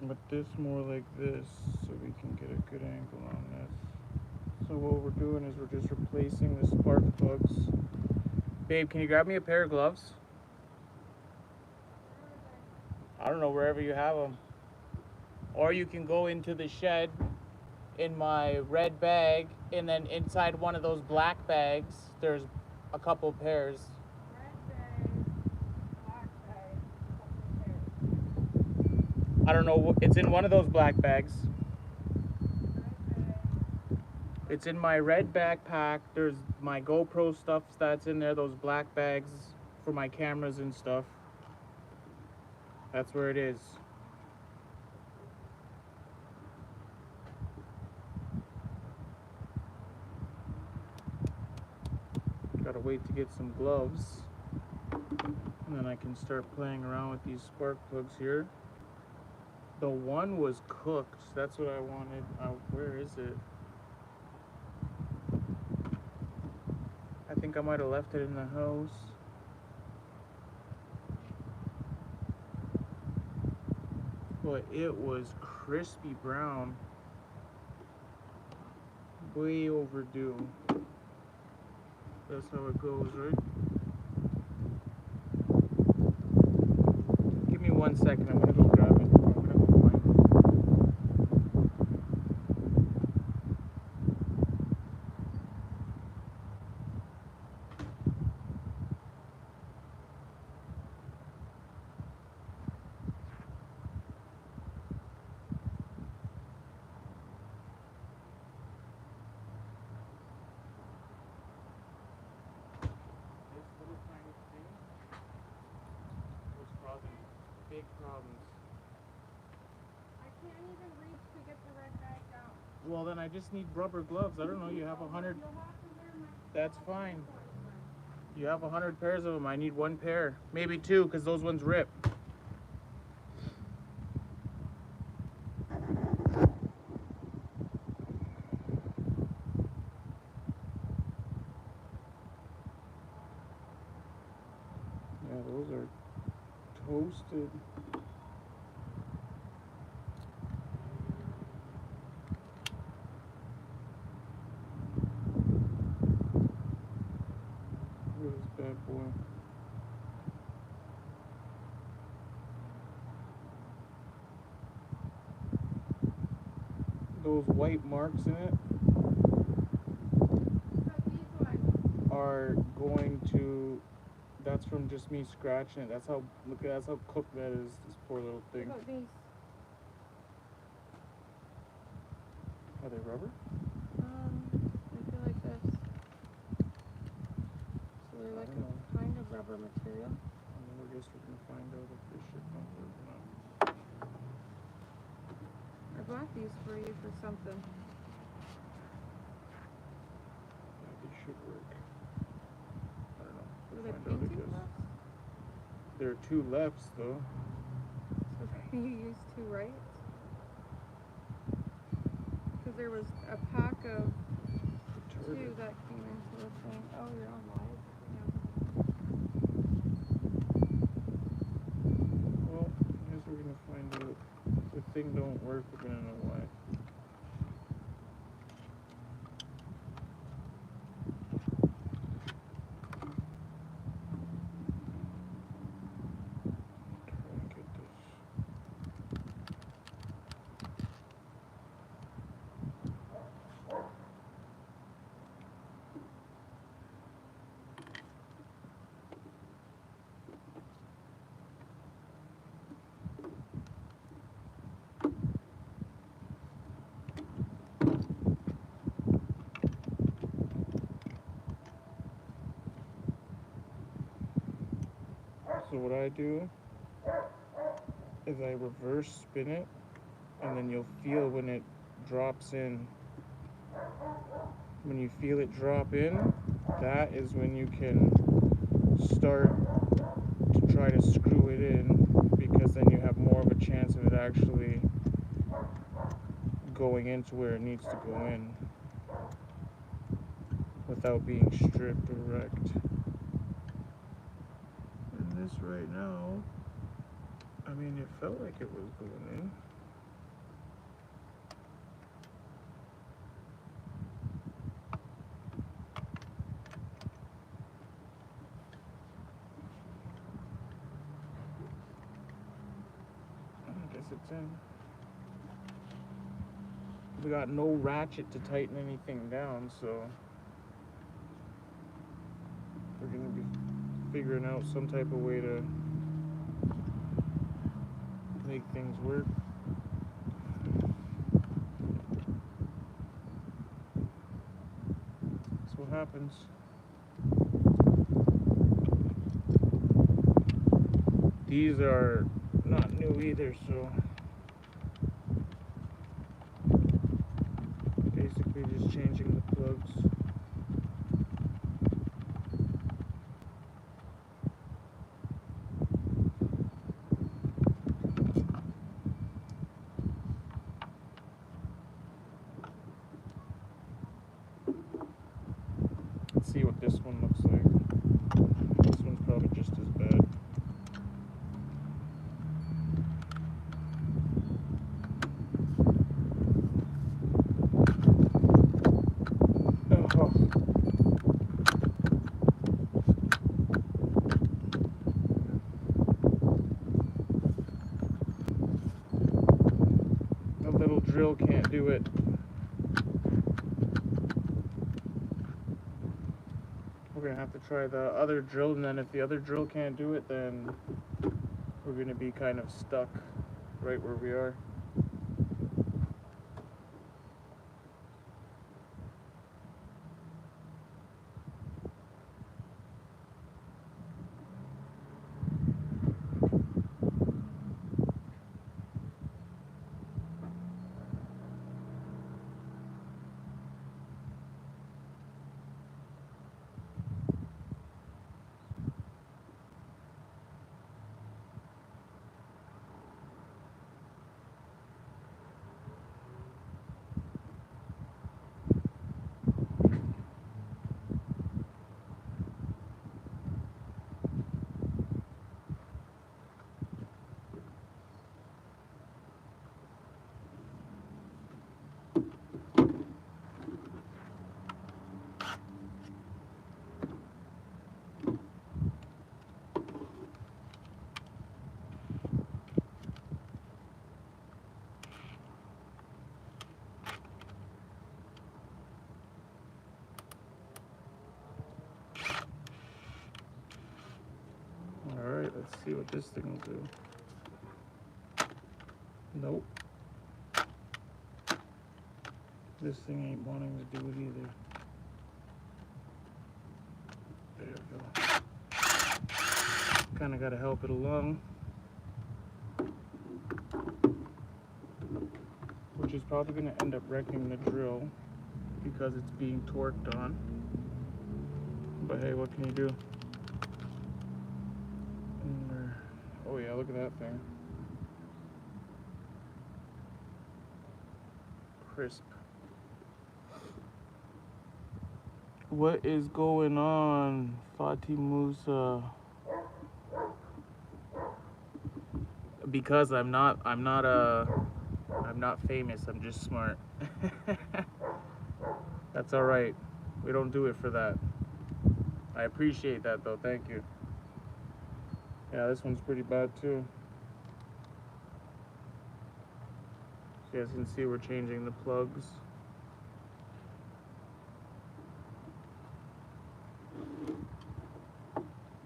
but this more like this, so we can get a good angle on this. So what we're doing is we're just replacing the spark plugs. Babe, can you grab me a pair of gloves? I don't know, wherever you have them. Or you can go into the shed in my red bag, and then inside one of those black bags, there's a couple pairs. Red bag, black bag, couple pairs. I don't know, it's in one of those black bags. Red bag. It's in my red backpack. There's my GoPro stuff that's in there, those black bags for my cameras and stuff. That's where it is. Gotta wait to get some gloves, and then I can start playing around with these spark plugs here. The one was cooked. That's what I wanted. Where is it? I think I might have left it in the house. But it was crispy brown. Way overdue. That's how it goes, right? Give me 1 second. I'm gonna go grab it. I'm gonna go find it. This little tiny thing was causing big problems. I can't even reach to get the red bag down. Well, then I just need rubber gloves. I don't know. You have 100. You'll have to wear my. That's fine. You have 100 pairs of them. I need one pair, maybe two, because those ones rip. Yeah, those are toasted. Look at this bad boy. Those white marks in it are going to. That's from just me scratching it. That's how. Look at that's how cooked that is. This poor little thing. What about these? Are they rubber? I feel like this. So they're like a kind of rubber material. And then we're gonna find out if this shit don't work or not. I bought these for you for something. Yeah, they should work. I don't know. Were We'll they find out, I painting guess. gloves? There are two lefts though. So you used two, right? Because there was a pack of two that came into the thing. Oh, you're on live? Yeah. Well, I guess we're gonna find out. If the thing don't work, we're gonna know why. Try and get this. So what I do is I reverse spin it, and then you'll feel when it drops in. When you feel it drop in, that is when you can start to try to screw it in, because then you have more of a chance of it actually going into where it needs to go in without being stripped or wrecked. And this right now, I mean, it felt like it was going in. guess it's in. We got no ratchet to tighten anything down, so we're gonna be figuring out some type of way to make things work. That's what happens. These are not new either, so basically just changing the plugs. Let's see what this one looks like. This one's probably just as bad. Oh. The little drill can't do it. We're gonna have to try the other drill, and then if the other drill can't do it, then we're gonna be kind of stuck right where we are. Alright, let's see what this thing will do. Nope. This thing ain't wanting to do it either. There we go. Kinda gotta help it along. Which is probably gonna end up wrecking the drill because it's being torqued on. But hey, what can you do? Oh yeah, look at that thing. Crisp. What is going on, Fatih Musa? Because I'm not famous, I'm just smart. That's all right. We don't do it for that. I appreciate that though, thank you. Yeah, this one's pretty bad too. So you guys can see we're changing the plugs.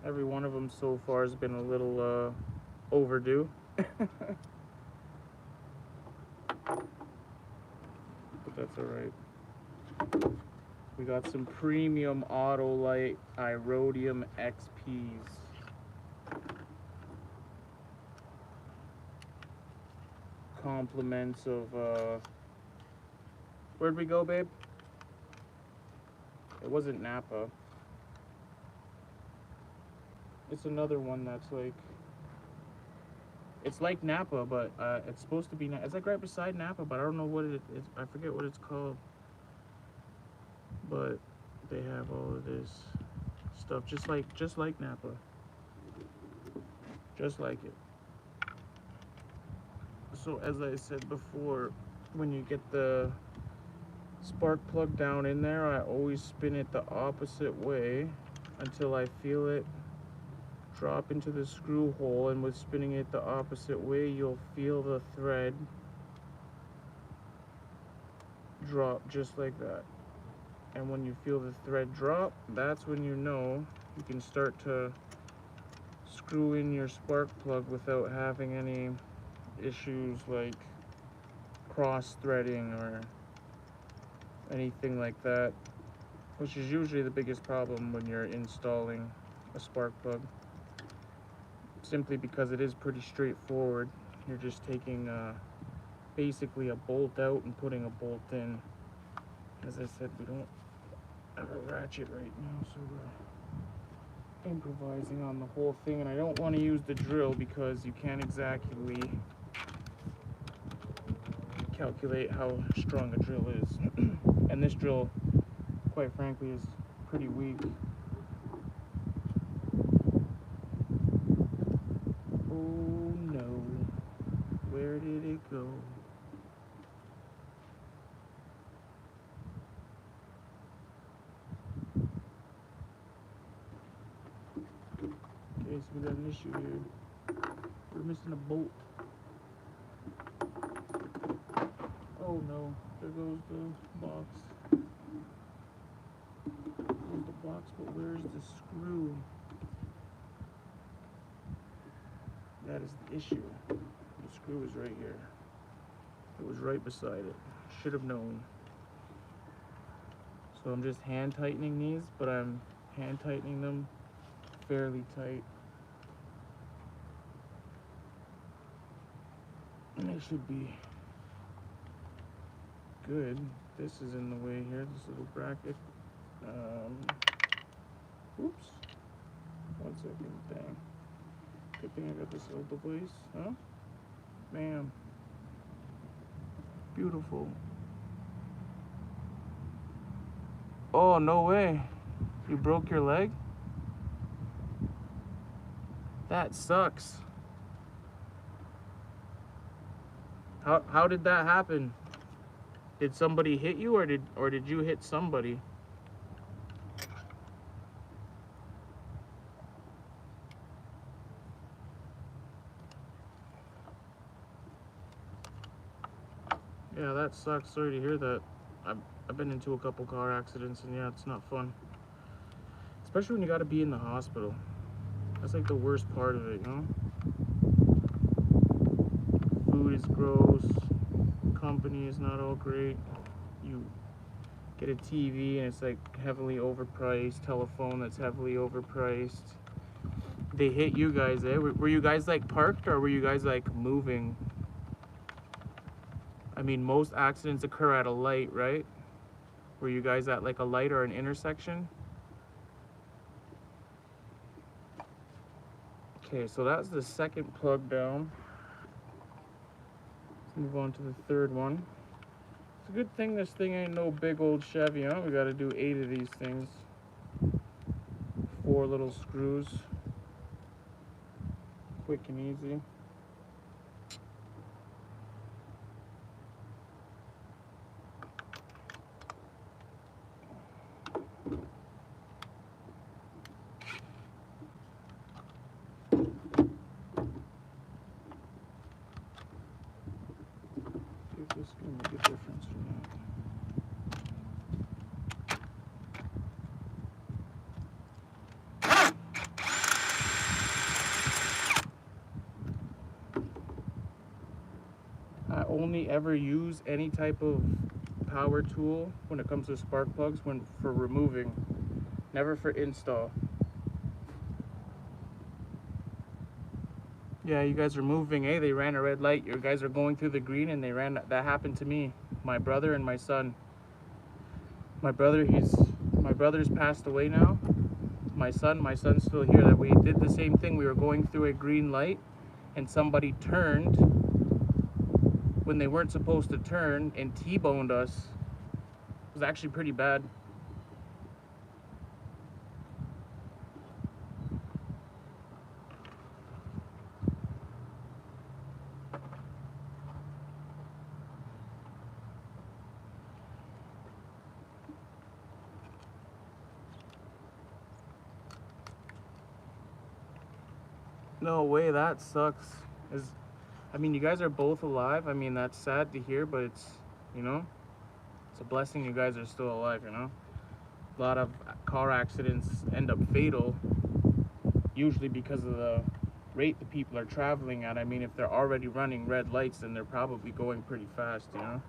Every one of them so far has been a little overdue. But that's alright. We got some premium Autolite Irodium XPs. Compliments of where'd we go, babe? It wasn't Napa. It's another one that's like, it's like Napa, but it's supposed to be, it's like right beside Napa, but I don't know what it is. I forget what it's called. But they have all of this stuff, just like Napa. Just like it. So as I said before, when you get the spark plug down in there, I always spin it the opposite way until I feel it drop into the screw hole, and with spinning it the opposite way, you'll feel the thread drop just like that. And when you feel the thread drop, that's when you know you can start to screw in your spark plug without having any issues like cross threading or anything like that, which is usually the biggest problem when you're installing a spark plug, simply because it is pretty straightforward. You're just taking basically a bolt out and putting a bolt in. As I said, we don't have a ratchet right now, so we're improvising on the whole thing, and I don't want to use the drill because you can't exactly calculate how strong a drill is. And this drill, quite frankly, is pretty weak. Oh no, where did it go? Okay, so we got an issue here. We're missing a bolt. Oh no, there goes the box. There's the box, but where's the screw? That is the issue. The screw is right here. It was right beside it. Should have known. So I'm just hand tightening these, but I'm hand tightening them fairly tight. And they should be good. This is in the way here, this little bracket. Oops. 1 second, dang. Good thing I got this little device, huh? Bam. Beautiful. Oh, no way. You broke your leg? That sucks. How did that happen? Did somebody hit you, or did you hit somebody? Yeah, that sucks. Sorry to hear that. I've been into a couple car accidents, and yeah, it's not fun. Especially when you gotta be in the hospital. That's like the worst part of it, you know? Food is gross. Company is not all great. You get a TV and it's like heavily overpriced. Telephone that's heavily overpriced. They hit you guys, eh? Were you guys like parked, or were you guys like moving? I mean, most accidents occur at a light, right? Were you guys at like a light or an intersection? Okay, so that's the second plug down. Let's move on to the third one. It's a good thing this thing ain't no big old Chevy, huh? We gotta do 8 of these things. 4 little screws. Quick and easy. See if this can make a difference or not. I only ever use any type of power tool when it comes to spark plugs for removing, never for install. Yeah, you guys are moving, eh? They ran a red light. You guys are going through the green and that happened to me. My brother and my son. My brother's passed away now. My son's still here. That we did the same thing. We were going through a green light and somebody turned when they weren't supposed to turn and T-boned us. It was actually pretty bad. No way, that sucks. I mean, you guys are both alive. I mean, that's sad to hear, but it's, you know, it's a blessing you guys are still alive, you know? A lot of car accidents end up fatal, usually because of the rate the people are traveling at. I mean, if they're already running red lights, then they're probably going pretty fast, you know?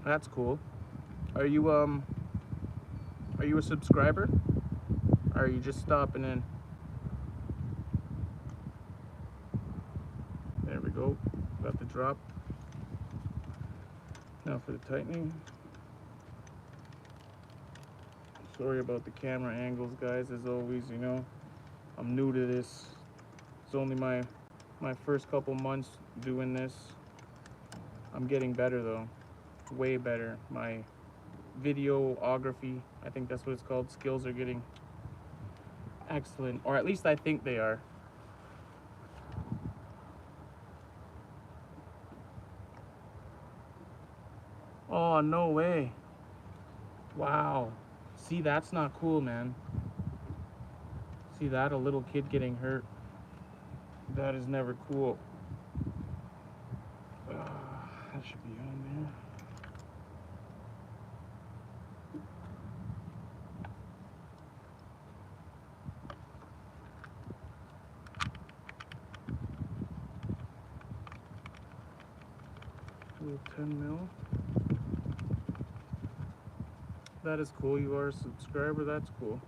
That's cool. Are you a subscriber? Or are you just stopping in? There we go. Got the drop. Now for the tightening. Sorry about the camera angles, guys, as always, you know. I'm new to this. It's only my first couple months doing this. I'm getting better though. Way better. My videography, I think that's what it's called, skills are getting excellent, or at least I think they are. Oh, no way. Wow. See, that's not cool, man. See that? A little kid getting hurt. That is never cool. That should be on there. Little 10 mil. That is cool. You are a subscriber. That's cool.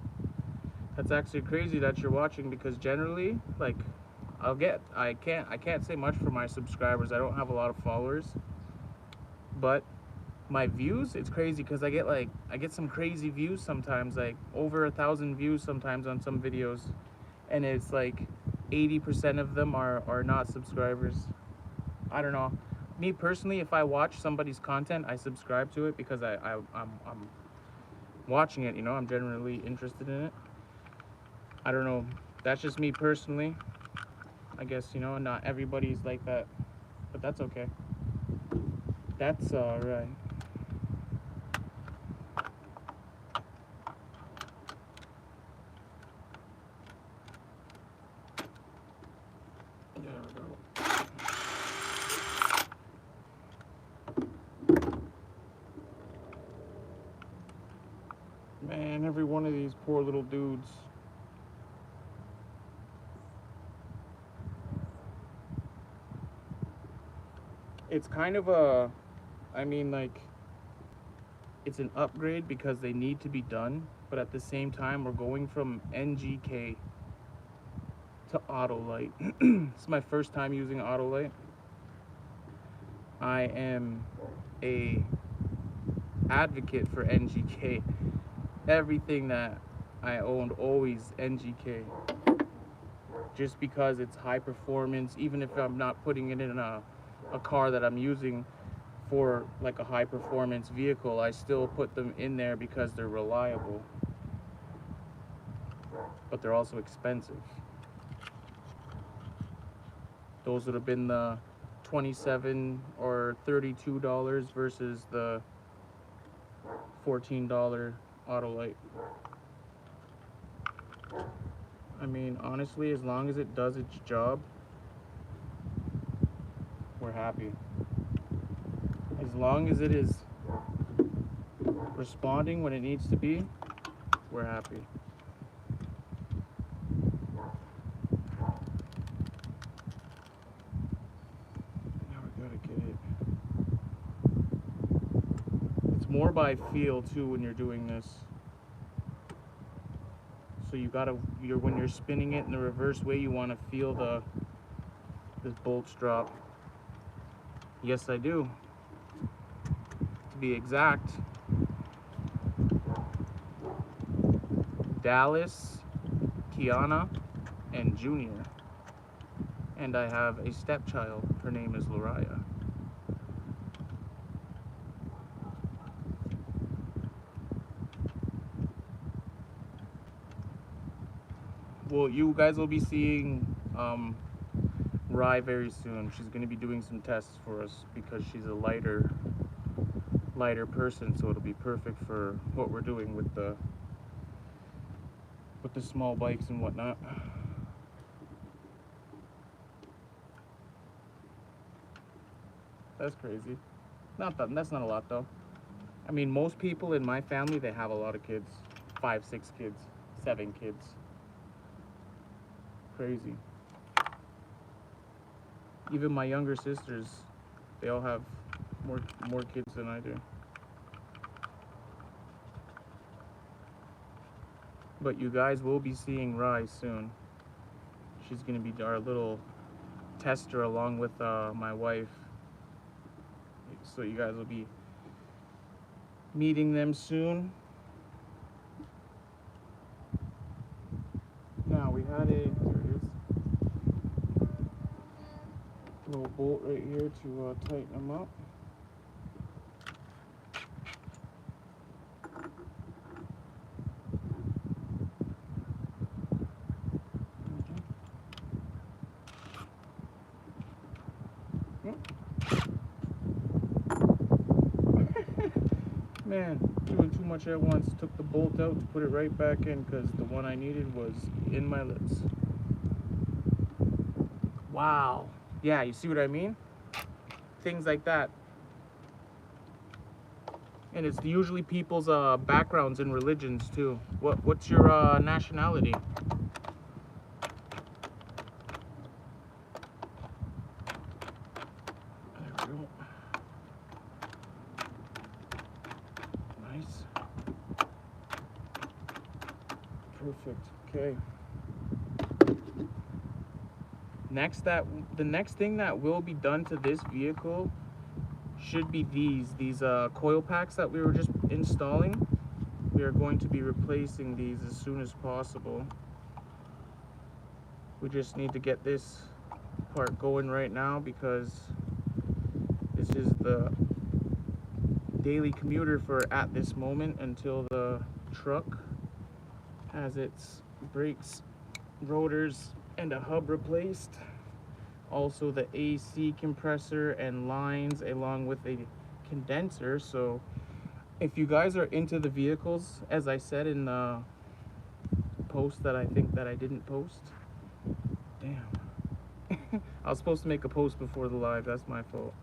That's actually crazy that you're watching, because generally, like, I can't say much for my subscribers. I don't have a lot of followers, but my views, it's crazy because I get some crazy views sometimes, like over 1,000 views sometimes on some videos, and it's like 80% of them are not subscribers. I don't know. Me personally, if I watch somebody's content, I subscribe to it because I'm watching it, you know, I'm generally interested in it. I don't know. That's just me personally. I guess, you know, not everybody's like that, but that's okay. That's all right. There we go. Man, every one of these poor little dudes. It's kind of a, I mean, like, it's an upgrade because they need to be done, but at the same time, we're going from NGK to Autolite. It's my first time using Autolite. I am a advocate for NGK. Everything that I owned, always NGK. Just because it's high performance, even if I'm not putting it in a car that I'm using for like a high performance vehicle, I still put them in there because they're reliable. But they're also expensive. Those would have been the $27 or $32 versus the $14 Autolite. I mean, honestly, as long as it does its job, we're happy. As long as it is responding when it needs to be, we're happy. Now we gotta get it. It's more by feel too when you're doing this. So you gotta, when you're spinning it in the reverse way, you want to feel this bolts drop. Yes, I do. To be exact, Dallas, Kiana, and Junior. And I have a stepchild. Her name is Lariah. Well, you guys will be seeing rye very soon. She's going to be doing some tests for us because she's a lighter person, so it'll be perfect for what we're doing with the small bikes and whatnot. That's crazy. That's not a lot though. I mean, most people in my family, they have a lot of kids. 5, 6 kids, 7 kids. Crazy. Even my younger sisters, they all have more kids than I do. But you guys will be seeing Rye soon. She's gonna be our little tester along with my wife. So you guys will be meeting them soon. Now we had there it is, little bolt right here to tighten them up. Man, doing too much at once. Took the bolt out to put it right back in because the one I needed was in my lips. Wow. Yeah, you see what I mean? Things like that. And it's usually people's backgrounds and religions too. What's your nationality? There we go. Nice. Perfect. Okay. The next thing that will be done to this vehicle should be these coil packs that we were just installing. We are going to be replacing these as soon as possible. We just need to get this part going right now because this is the daily commuter for at this moment until the truck has its brakes, rotors, and a hub replaced. Also the AC compressor and lines along with a condenser. So if you guys are into the vehicles, as I said in the post that I think that I didn't post, damn. I was supposed to make a post before the live, that's my fault.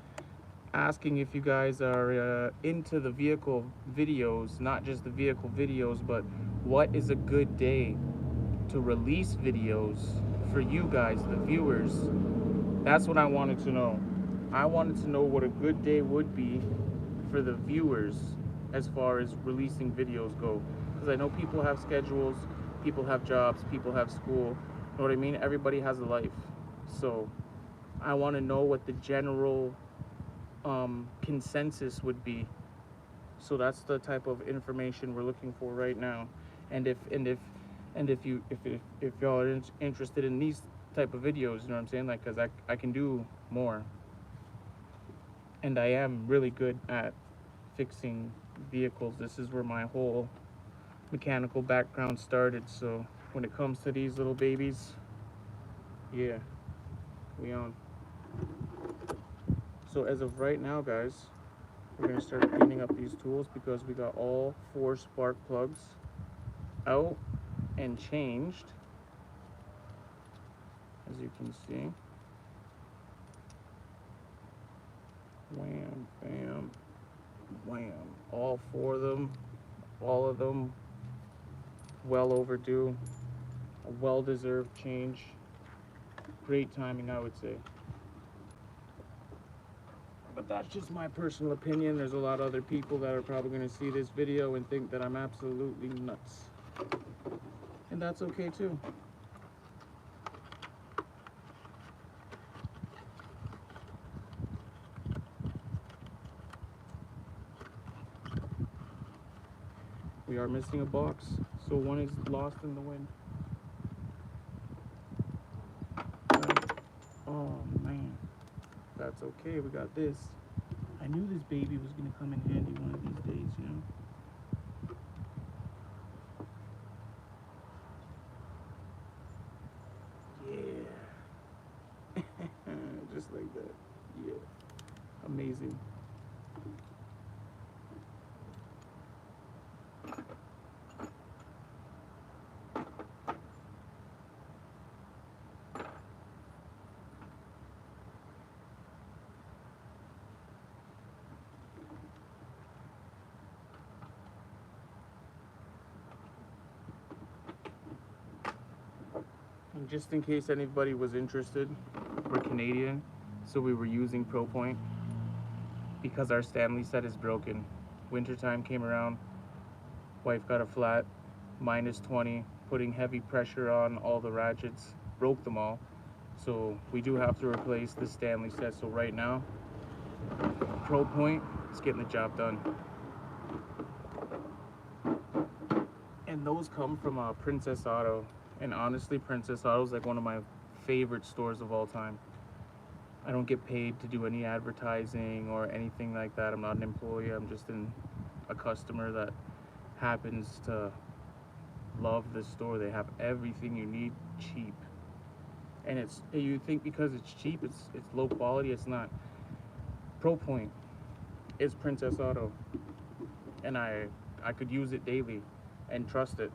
Asking if you guys are into the vehicle videos, not just the vehicle videos, but what is a good day to release videos for you guys, the viewers. That's what I wanted to know. I wanted to know what a good day would be for the viewers as far as releasing videos go. Because I know people have schedules, people have jobs, people have school. You know what I mean? Everybody has a life. So I want to know what the general consensus would be. So that's the type of information we're looking for right now. And if y'all are interested in these type of videos, you know what I'm saying? Like, cause I can do more, and I am really good at fixing vehicles. This is where my whole mechanical background started. So when it comes to these little babies, yeah, we on. So as of right now, guys, we're gonna start cleaning up these tools because we got all 4 spark plugs out and changed, as you can see. Wham, bam, wham. All 4 of them, all of them, well overdue, a well-deserved change. Great timing, I would say. But that's just my personal opinion. There's a lot of other people that are probably going to see this video and think that I'm absolutely nuts. And that's okay too. We are missing a box, so one is lost in the wind. Oh man, that's okay, we got this. I knew this baby was gonna come in handy one of these days, you know? Yeah. just like that. Yeah, amazing. And just in case anybody was interested, we're Canadian, so we were using Pro Point because our Stanley set is broken. Wintertime came around, wife got a flat, -20, putting heavy pressure on all the ratchets, broke them all. So we do have to replace the Stanley set. So right now, Pro Point is getting the job done. And those come from Princess Auto. And honestly, Princess Auto is like one of my favorite stores of all time. I don't get paid to do any advertising or anything like that. I'm not an employee. I'm just a customer that happens to love this store. They have everything you need cheap. And you think because it's cheap, it's low quality. It's not. Pro Point is Princess Auto. And I could use it daily and trust it.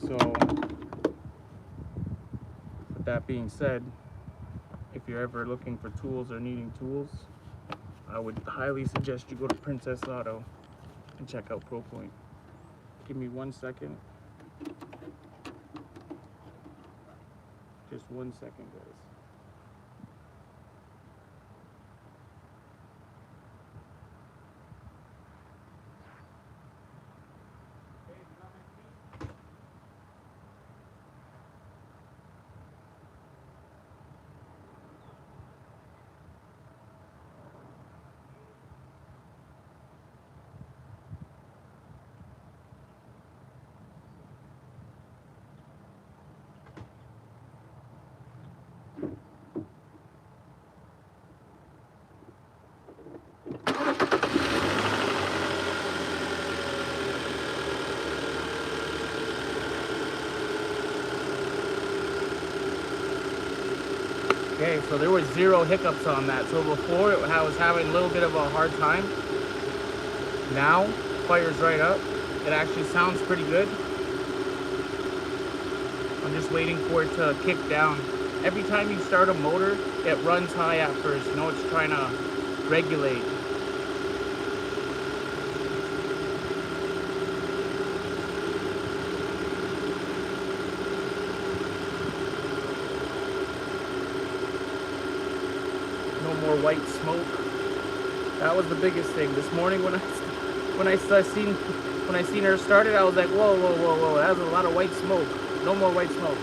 So, with that being said, if you're ever looking for tools or needing tools, I would highly suggest you go to Princess Auto and check out Pro Point. Give me 1 second. Just 1 second, guys. Okay, so there was 0 hiccups on that. So before I was having a little bit of a hard time. Now, fires right up. It actually sounds pretty good. I'm just waiting for it to kick down. Every time you start a motor, it runs high at first. You know, it's trying to regulate. No more white smoke. That was the biggest thing. This morning when I seen her started, I was like, whoa, whoa, whoa, whoa, that was a lot of white smoke. No more white smoke.